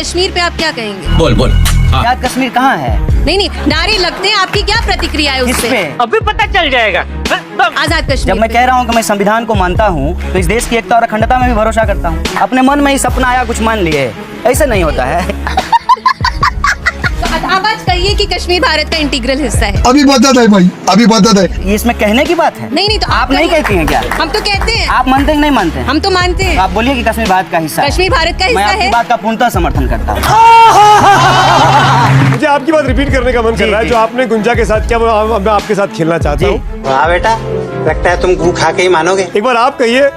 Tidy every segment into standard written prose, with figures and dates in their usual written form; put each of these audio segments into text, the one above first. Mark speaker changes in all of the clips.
Speaker 1: कश्मीर पे आप क्या कहेंगे?
Speaker 2: बोल बोल।
Speaker 3: आजाद कश्मीर कहाँ है?
Speaker 1: नहीं, नारे लगते हैं, आपकी क्या प्रतिक्रिया है
Speaker 3: किस
Speaker 1: उससे?
Speaker 3: पे?
Speaker 4: अभी पता चल जाएगा।
Speaker 1: आजाद कश्मीर
Speaker 3: जब मैं
Speaker 1: पे।
Speaker 3: कह रहा हूँ कि मैं संविधान को मानता हूँ तो इस देश की एकता और अखंडता में भी भरोसा करता हूँ। अपने मन में ही सपना आया कुछ मान लिए, ऐसे नहीं होता है।
Speaker 1: तो आप आज कहिए कि कश्मीर भारत का इंटीग्रल हिस्सा है।
Speaker 5: अभी बदत है भाई, अभी बदत है।
Speaker 3: ये इसमें कहने की बात है?
Speaker 1: नहीं तो
Speaker 3: आप नहीं
Speaker 1: कहिए।
Speaker 3: कहती हैं क्या?
Speaker 1: हम तो कहते हैं।
Speaker 3: आप मानते हैं कि नहीं मानते हैं?
Speaker 1: हम तो मानते हैं।
Speaker 3: आप बोलिए कि कश्मीर भारत का हिस्सा है।
Speaker 1: कश्मीर भारत का
Speaker 3: मैं
Speaker 1: हिस्सा
Speaker 3: आपकी
Speaker 1: है।
Speaker 3: बात का पूर्णतः समर्थन करता हूँ।
Speaker 6: मुझे आपकी बात रिपीट करने का मन कर रहा है, जो आपने गुंजा के साथ किया वो मैं आपके साथ खेलना चाहता हूँ।
Speaker 7: वाह बेटा, लगता है तुम गू खा के ही मानोगे।
Speaker 6: एक बार आप कहिए,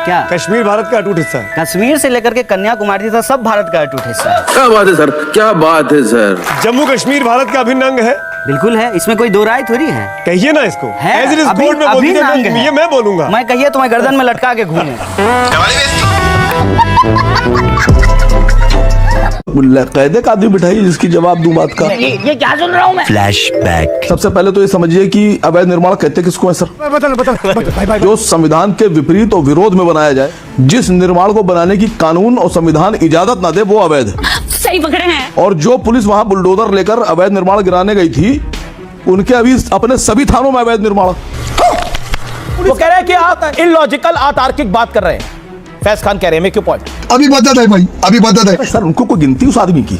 Speaker 3: क्या
Speaker 6: कश्मीर भारत का अटूट हिस्सा है?
Speaker 3: कश्मीर से लेकर के कन्याकुमारी तक सब भारत का अटूट हिस्सा है।
Speaker 2: क्या बात है सर, क्या बात है सर।
Speaker 6: जम्मू कश्मीर भारत का अभिन्न अंग है?
Speaker 3: बिल्कुल है, इसमें कोई दो राय थोड़ी है।
Speaker 6: कहिए ना इसको।
Speaker 3: है,
Speaker 6: As it is
Speaker 3: अभी-
Speaker 6: कोर्ट में बोल
Speaker 3: अभी
Speaker 6: दीजिए,
Speaker 3: नांग है।
Speaker 6: ये मैं बोलूंगा।
Speaker 3: मैं कहिए तो मैं गर्दन में लटका के घूमूं।
Speaker 8: कैदे का आदमी बिठाई जिसकी जवाब दूं बात का।
Speaker 4: ये क्या सुन रहा हूँ मैं?
Speaker 8: फ्लैशबैक। सबसे पहले तो ये समझिए कि अवैध निर्माण कहते किसको है सर?
Speaker 6: बता।
Speaker 8: जो संविधान के विपरीत और विरोध में बनाया जाए, जिस निर्माण को बनाने की कानून और संविधान इजाजत ना दे वो अवैध है।
Speaker 4: सही पकड़े हैं।
Speaker 8: और जो पुलिस वहां बुलडोजर लेकर अवैध निर्माण गिराने गई थी, उनके अभी अपने सभी थानों में अवैध निर्माण।
Speaker 9: वो कह रहे हैं कि आप इलॉजिकल अतार्किक बात कर रहे हैं। फैज खान कह रहे हैं, मेक योर पॉइंट।
Speaker 5: अभी बदत है भाई, अभी बदत है।
Speaker 8: सर उनको कोई गिनती उस आदमी की।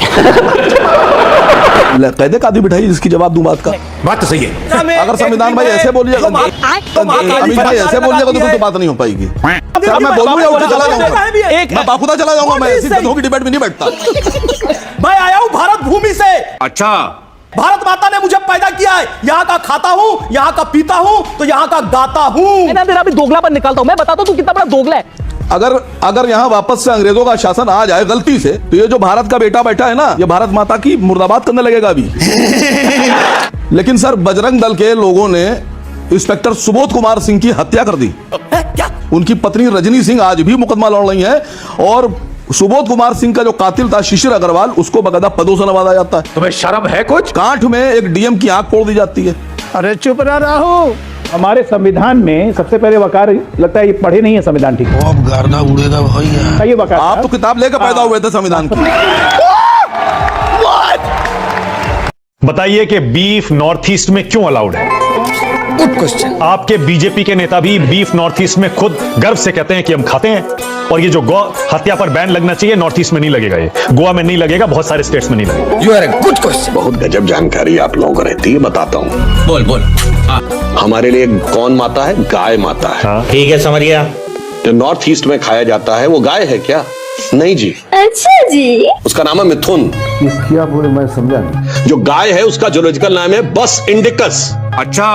Speaker 8: कैदे का आदमी बिठाई जिसकी जवाब दूं बात का।
Speaker 2: बात तो सही है।
Speaker 8: अगर संविधान भाई ऐसे बोलिएगा, अमित भाई ऐसे बोलिएगा तो फिर तो बात नहीं हो पाएगी। सर मैं बोलूं या उठ चला जाऊंगा? मैं बाखुदा चला जाऊंगा, मैं ऐसी गधों की डिबेट में नहीं बैठता।
Speaker 9: मैं आया हूं भारत भूमि से।
Speaker 2: अच्छा,
Speaker 9: भारत माता ने मुझे पैदा किया है। यहाँ का खाता हूँ, यहाँ का पीता हूँ, तो यहाँ का गाता हूँ। मैं तेरा भी दोगलापन निकालता हूँ। मैं बताता हूँ तू कितना बड़ा दोगला है।
Speaker 8: अगर यहाँ वापस से अंग्रेजों का शासन आ जाए गलती से, तो ये जो भारत का बेटा बैठा है ना, ये भारत माता की मुर्दाबाद करने लगेगा अभी। लेकिन सर बजरंग दल के लोगों ने इंस्पेक्टर सुबोध कुमार सिंह की हत्या कर दी। उनकी पत्नी रजनी सिंह आज भी मुकदमा लड़ रही है, और सुबोध कुमार सिंह का जो कातिल था शिशिर अग्रवाल, उसको बकायदा पदों से नवाजा जाता है।
Speaker 2: तुम्हें शर्म है कुछ?
Speaker 8: कांठ में एक डीएम की आंख फोड़ दी जाती है।
Speaker 10: अरे चुप रहा हूँ। हमारे संविधान में सबसे पहले वकार लगता है ये पढ़े नहीं है संविधान ठीक।
Speaker 5: अब गर्दा उड़ेगा भैया।
Speaker 10: ये वकार
Speaker 8: आप तो किताब लेकर पैदा हुए थे संविधान की।
Speaker 6: बताइए कि बीफ नॉर्थ ईस्ट में क्यों अलाउड है?
Speaker 7: Good question.
Speaker 6: आपके बीजेपी के नेता भी बीफ नॉर्थ ईस्ट में खुद गर्व से कहते हैं कि हम खाते हैं, और ये जो गौ हत्या पर बैन लगना चाहिए नॉर्थ ईस्ट में नहीं लगेगा, ये गोवा में नहीं लगेगा, बहुत सारे स्टेट्स में नहीं लगेगा।
Speaker 7: You are a good question.
Speaker 11: बहुत गजब जानकारी आप लोगों को रहती है, बताता हूँ।
Speaker 2: बोल बोल।
Speaker 11: हमारे लिए कौन माता है? गाय माता है।
Speaker 7: ठीक है, समझ गया।
Speaker 11: जो नॉर्थ ईस्ट में खाया जाता है वो गाय है क्या? नहीं जी।
Speaker 1: अच्छा जी।
Speaker 11: उसका नाम है मिथुन।
Speaker 5: क्या बोले मैं समझा नहीं।
Speaker 11: जो गाय है उसका जूलॉजिकल नाम है बस इंडिकस।
Speaker 2: अच्छा,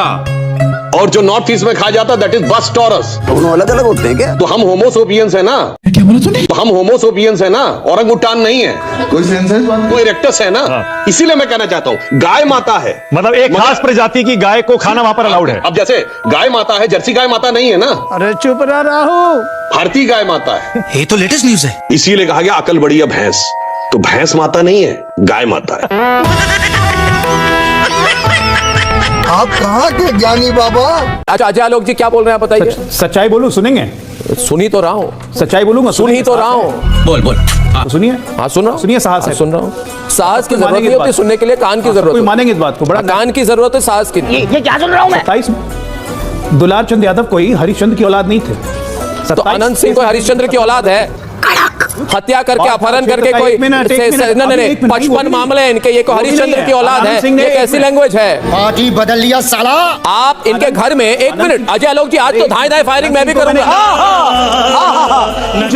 Speaker 11: और जो नॉर्थ ईस्ट में खाया जाता है दैट इज बस टॉरस।
Speaker 7: दोनों अलग अलग होते हैं क्या?
Speaker 11: तो हम होमोसोपियंस है ना?
Speaker 5: क्या बोला तूने?
Speaker 11: तो हम होमोसोपियंस है ना, औरंगुटान नहीं है,
Speaker 5: कोई सेंस है इस बात में?
Speaker 11: कोई इरेक्टस है ना। इसीलिए मैं कहना चाहता हूँ गाय माता है,
Speaker 6: मतलब एक खास प्रजाति की गाय को खाना वहां पर अलाउड है।
Speaker 11: अब जैसे गाय माता है, जर्सी गाय माता नहीं है ना,
Speaker 10: अरे चुप रहा हूँ।
Speaker 11: भारतीय गाय माता है।
Speaker 2: ये तो लेटेस्ट न्यूज है।
Speaker 11: इसीलिए कहा गया अकल बड़ी है भैंस। तो भैंस माता नहीं है, गाय माता है।
Speaker 5: आप कहाँ के ज्ञानी बाबा?
Speaker 9: अच्छा अजय आलोक जी क्या बोल रहे हैं आप बताइए।
Speaker 10: सच्चाई बोलूं, सुनेंगे?
Speaker 9: सुनी तो रहा हूँ।
Speaker 10: सच्चाई बोलूंगा,
Speaker 9: सुन ही तो रहा हूँ।
Speaker 2: बोल बोल।
Speaker 10: सुनिए।
Speaker 9: हाँ सुन रहा हूँ।
Speaker 10: सुनिए, साहस है।
Speaker 9: सुन रहा हूँ। साहस की जरूरत
Speaker 10: मानेंगे
Speaker 9: नहीं
Speaker 10: इस
Speaker 9: होती
Speaker 10: बात
Speaker 9: सुनने के लिए, कान की जरूरत
Speaker 10: कोई
Speaker 9: है।
Speaker 10: मानेंगे इस बात को? बड़ा
Speaker 9: कान की जरूरत है, साहस की नहीं।
Speaker 4: ये क्या सुन रहा हूँ मैं?
Speaker 10: 27 में दुलार चंद यादव कोई हरिश्चंद्र की औलाद नहीं थे।
Speaker 9: तो अनंत सिंह कोई हरिश्चंद्र की औलाद है? हत्या करके अपहरण करके कोई नहीं, 55 मामले हैं इनके। ये कोई हरिश्चंद्र की औलाद है? ये कैसी लैंग्वेज है?
Speaker 7: पार्टी बदल लिया साला।
Speaker 9: आप इनके घर में एक मिनट अजय आलोक जी, आज तो धाए धाए फायरिंग मैं भी करूंगा।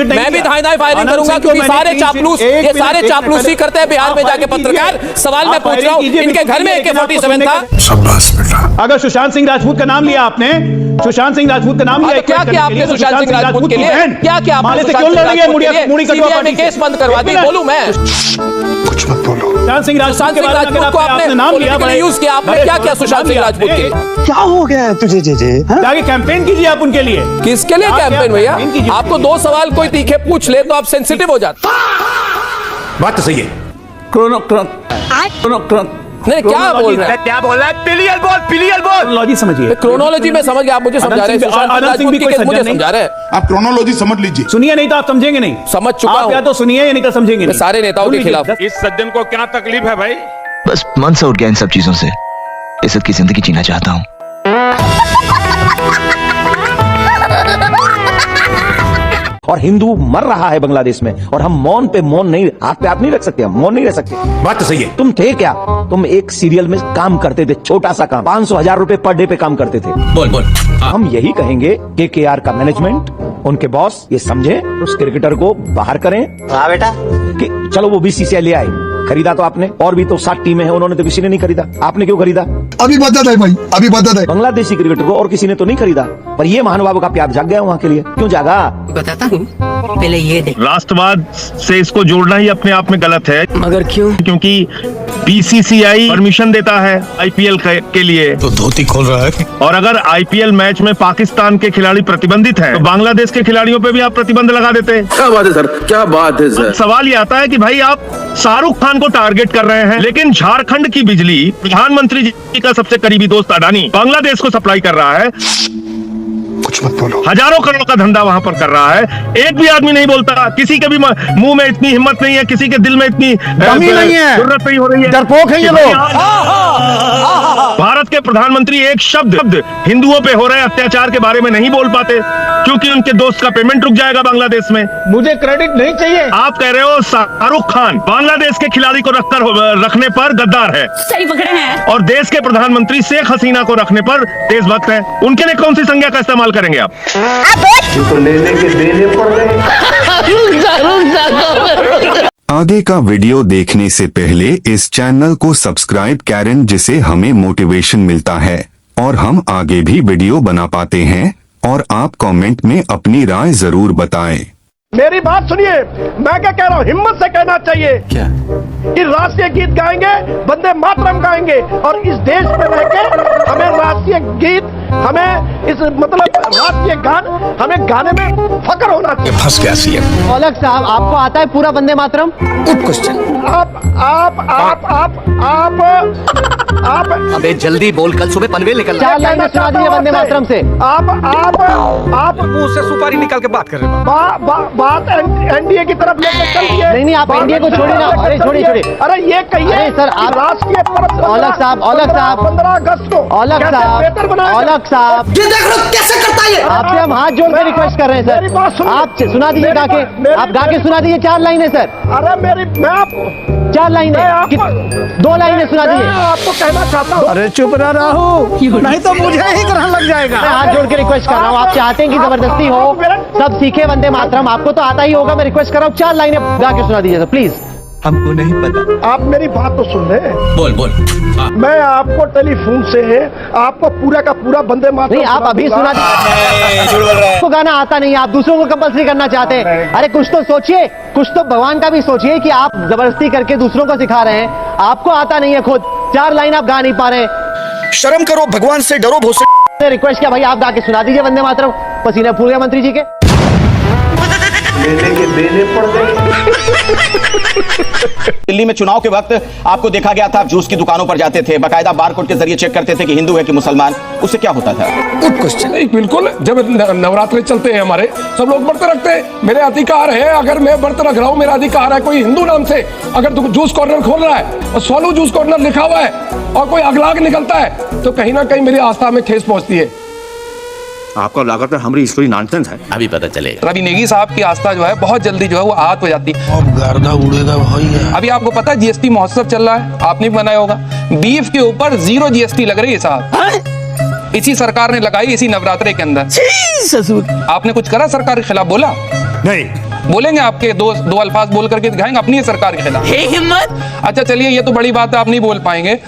Speaker 9: मैं भी धाए धाए फायरिंग करूंगा, क्योंकि सारे चापलूस ये सारे चापलूसी करते हैं बिहार में जाके। पत्रकार सवाल मैं पूछ रहा हूँ, इनके घर में AK-47 था।
Speaker 5: शाबाश बेटा।
Speaker 10: अगर सुशांत सिंह राजपूत का नाम लिया आपने, सुशांत सिंह राजपूत का नाम लिया,
Speaker 9: तो क्या किया आपने सुशांत सिंह राजपूत के लिए? क्या किया आपने
Speaker 10: क्यों लड़ेंगे? मुड़ी
Speaker 9: सीबीआई में केस बंद करवा दी। बोलूं मैं?
Speaker 5: कुछ मत बोलो।
Speaker 10: सुशांत सिंह
Speaker 9: सुशांत सिंह राजपूत को आपने
Speaker 10: नाम लिया,
Speaker 9: पॉलिटिकली यूज किया। आपने क्या किया सुशांत सिंह राजपूत के लिए?
Speaker 7: क्या हो गया है तुझे जे?
Speaker 10: जाके कैंपेन कीजिए आप उनके लिए।
Speaker 9: किसके लिए कैंपेन भैया? आपको 2 सवाल कोई तीखे पूछ ले तो आप सेंसिटिव हो जाते।
Speaker 2: बात तो सही है।
Speaker 9: नहीं क्या बोल रहे हैं?
Speaker 3: क्या बोल रहा है? पिलियल बोल, पिलियल बोल।
Speaker 10: क्रोनोलॉजी समझिए।
Speaker 9: क्रोनोलॉजी में समझ गए, आप मुझे समझा रहे हैं, सुशांत सिंह
Speaker 10: आनंद सिंह भी
Speaker 9: राजपूत
Speaker 10: कोई
Speaker 9: के केस मुझे
Speaker 10: सज्जन नहीं।
Speaker 9: समझा रहे हैं।
Speaker 5: आप क्रोनोलॉजी समझ लीजिए।
Speaker 10: सुनिए नहीं तो आप समझेंगे नहीं।
Speaker 9: समझ चुका
Speaker 10: आप या
Speaker 9: हूं
Speaker 10: तो सुनिए या नहीं तो समझेंगे
Speaker 9: मैं
Speaker 10: नहीं।
Speaker 9: सारे नेताओं के खिलाफ।
Speaker 6: इस सज्जन को क्या तकलीफ है भाई?
Speaker 7: बस मन से उठ गया इन सब चीजों से। इज्जत की जिंदगी जीना चाहता हूँ।
Speaker 10: और हिंदू मर रहा है बांग्लादेश में, और हम मौन पे मौन नहीं, हाथ पे हाथ नहीं रख सकते, हम मौन नहीं रह सकते।
Speaker 2: बात तो सही है।
Speaker 10: तुम थे क्या? तुम एक सीरियल में काम करते थे, छोटा सा काम, 500,000 रुपए पर डे पे काम करते थे।
Speaker 2: बोल बोल।
Speaker 10: हम यही कहेंगे KKR का मैनेजमेंट, उनके बॉस ये समझे उस क्रिकेटर को बाहर करें।
Speaker 3: हाँ बेटा,
Speaker 10: कि चलो वो BCCI ले आए, खरीदा तो आपने, और भी तो 7 टीमें हैं, उन्होंने तो किसी ने नहीं खरीदा, आपने क्यों खरीदा?
Speaker 5: अभी बता दे भाई, अभी बता दे।
Speaker 10: बांग्लादेशी क्रिकेटर को और किसी ने तो नहीं खरीदा, पर ये महानुभाव का प्यार जाग गया वहां के लिए। क्यों जागा?
Speaker 4: बताता हूँ, पहले ये देख।
Speaker 6: राष्ट्रवाद से इसको जोड़ना ही अपने आप में गलत है,
Speaker 4: मगर क्यों?
Speaker 6: क्योंकि BCCI परमिशन देता है IPL के लिए।
Speaker 5: तो धोती खोल रहा है।
Speaker 6: और अगर IPL मैच में पाकिस्तान के खिलाड़ी प्रतिबंधित हैं, तो बांग्लादेश के खिलाड़ियों पे भी आप प्रतिबंध लगा देते हैं।
Speaker 2: क्या बात है सर, क्या बात है सर।
Speaker 6: सवाल ये आता है कि भाई आप शाहरुख खान को टारगेट कर रहे हैं, लेकिन झारखंड की बिजली प्रधानमंत्री जी का सबसे करीबी दोस्त अडानी बांग्लादेश को सप्लाई कर रहा है।
Speaker 5: कुछ मत बोलो।
Speaker 6: हजारों करोड़ का धंधा वहां पर कर रहा है। एक भी आदमी नहीं बोलता, किसी के भी मुंह में इतनी हिम्मत नहीं है, किसी के दिल में इतनी
Speaker 10: कमी नहीं है,
Speaker 6: जरूरत नहीं हो रही है।
Speaker 10: डरपोक है ये लोग।
Speaker 6: भारत के प्रधानमंत्री एक शब्द हिंदुओं पे हो रहे अत्याचार के बारे में नहीं बोल पाते, क्योंकि उनके दोस्त का पेमेंट रुक जाएगा बांग्लादेश में।
Speaker 10: मुझे क्रेडिट नहीं चाहिए।
Speaker 6: आप कह रहे हो शाहरुख खान बांग्लादेश के खिलाड़ी को रखने पर गद्दार है,
Speaker 4: सही पकड़े हैं।
Speaker 6: और देश के प्रधानमंत्री शेख हसीना को रखने पर देशभक्त है। उनके लिए कौन सी संज्ञा का इस्तेमाल करेंगे आप?
Speaker 5: आगे का वीडियो देखने से पहले इस चैनल को सब्सक्राइब करें, जिससे हमें मोटिवेशन मिलता है और हम आगे भी वीडियो बना पाते हैं। और आप कमेंट में अपनी राय जरूर बताएं।
Speaker 10: मेरी बात सुनिए, मैं क्या कह रहा हूँ, हिम्मत से कहना चाहिए
Speaker 2: क्या?
Speaker 10: कि राष्ट्रीय गीत गाएंगे, वंदे मातरम गाएंगे, और इस देश में रह के हमें राष्ट्रीय गीत, हमें इस मतलब राष्ट्रीय गान, हमें गाने में फक्र होना चाहिए।
Speaker 5: फंस गया CM।
Speaker 3: औलख साहब, आपको आता है पूरा वंदे मातरम?
Speaker 10: आप
Speaker 3: अबे जल्दी बोल, कल सुबह पनवेल निकलना। 4 लाइनें सुना दीजिए वंदे मातरम से।
Speaker 10: आप
Speaker 2: मुंह से सुपारी निकाल के बात कर रहे हैं।
Speaker 10: बात NDA की तरफ लेकर चल रही है।
Speaker 3: नहीं, आप NDA को छोड़िए ना। अरे छोड़िए।
Speaker 10: अरे ये कहिए,
Speaker 3: अरे सर, आप
Speaker 10: राष्ट्रीय पर्व
Speaker 3: औलख साहब,
Speaker 10: 15 अगस्त को
Speaker 3: औलख
Speaker 10: कैसे बेहतर बनाया?
Speaker 3: औलख साहब,
Speaker 2: ये देख लो कैसे करता है।
Speaker 3: आपसे हम हाथ जोड़ के रिक्वेस्ट कर रहे हैं
Speaker 10: मेरी बात
Speaker 3: सर।
Speaker 10: सुनिए।
Speaker 3: आप सुना दीजिए गा के, आप गा के सुना दीजिए 4 लाइनें सर।
Speaker 10: अरे मैं आपको
Speaker 3: 4 लाइनें, 2 लाइनें सुना
Speaker 10: मैं
Speaker 3: दीजिए।
Speaker 10: आपको कहना चाहता हूँ।
Speaker 7: अरे चुप ना रहो, नहीं तो मुझे ही ग्रहण लग जाएगा।
Speaker 3: मैं हाथ जोड़ के रिक्वेस्ट कर रहा हूँ, आप चाहते हैं कि जबरदस्ती हो, सब सीखे वंदे मातरम, आपको तो आता ही होगा। मैं रिक्वेस्ट कर रहा हूँ 4 लाइनें गा के सुना दीजिए सर प्लीज।
Speaker 7: हमको नहीं पता।
Speaker 10: आप मेरी बात तो सुन ले।
Speaker 2: बोल बोल।
Speaker 10: मैं आपको टेलीफोन से आपको पूरा का पूरा वंदे मातरम
Speaker 3: नहीं, आप अभी सुना दीजिए। आपको गाना आता नहीं है, आप दूसरों को कंपल्सरी करना चाहते हैं। अरे कुछ तो सोचिए, कुछ तो भगवान का भी सोचिए कि आप जबरदस्ती करके दूसरों को सिखा रहे हैं, आपको आता नहीं है खुद। 4 लाइन आप गा नहीं पा रहे हैं,
Speaker 7: शर्म करो, भगवान से डरो भोसड़ी।
Speaker 3: मैंने रिक्वेस्ट किया भाई आप गा के सुना दीजिए वंदे मातरम। पसीने फूल गए मंत्री जी के।
Speaker 12: दिल्ली में चुनाव के वक्त आपको देखा गया था, आप जूस की दुकानों पर जाते थे, बाकायदा बारकोड के जरिए चेक करते थे कि हिंदू है कि मुसलमान। उससे क्या होता था?
Speaker 11: नहीं, बिल्कुल। जब नवरात्रि चलते हैं हमारे, सब लोग व्रत रखते हैं। मेरे अधिकार है, अगर मैं व्रत रख रहा हूँ, मेरा अधिकार है। कोई हिंदू नाम से अगर जूस कॉर्नर खोल रहा है और स्वालू जूस कॉर्नर लिखा हुआ है और कोई अगला के निकलता है, तो कहीं ना कहीं मेरी आस्था में ठेस पहुंचती है।
Speaker 7: आपको लागत है हमारी स्टोरी नॉनसेंस है।
Speaker 2: अभी पता चलेगा।
Speaker 9: रवि नेगी साहब की आस्था जो है बहुत जल्दी जो है वो आहत हो जाती है।
Speaker 5: अब गर्दा उड़ेगा भाई।
Speaker 9: अभी आपको पता है GST महोत्सव चल रहा है, आपने भी बनाया होगा। बीफ के ऊपर 0 GST लग रही है साहब, इसी सरकार ने लगाई इसी नवरात्रे के अंदर। आपने कुछ करा सरकार के खिलाफ? बोला
Speaker 7: नहीं।
Speaker 9: बोलेंगे आपके दो अल्फाज बोल करके दिखाएंगे अपनी सरकार के खिलाफ।
Speaker 4: हिम्मत।
Speaker 9: अच्छा चलिए, ये तो बड़ी बात है, आप नहीं बोल पाएंगे।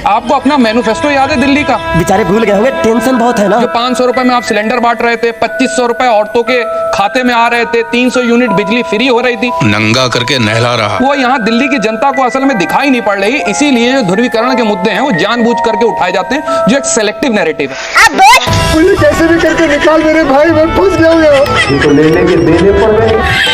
Speaker 9: आपको अपना मैनिफेस्टो याद है दिल्ली का?
Speaker 3: बेचारे भूल गए होंगे, टेंशन बहुत है ना।
Speaker 9: जो 500 रुपए में आप सिलेंडर बांट रहे थे, 2500 रुपए औरतों के खाते में आ रहे थे, 300 यूनिट बिजली फ्री हो रही थी,
Speaker 5: नंगा करके नहला रहा।
Speaker 9: वो यहाँ दिल्ली की जनता को असल में दिखाई नहीं पड़ रही। इसीलिए जो ध्रुवीकरण के मुद्दे हैं वो जानबूझ करके उठाए जाते हैं, जो एक सेलेक्टिव नैरेटिव है।
Speaker 10: पुलिस कैसे भी करके निकाल मेरे भाई, मैं फंस गया।
Speaker 12: इनको लेने के देने पड़ गए।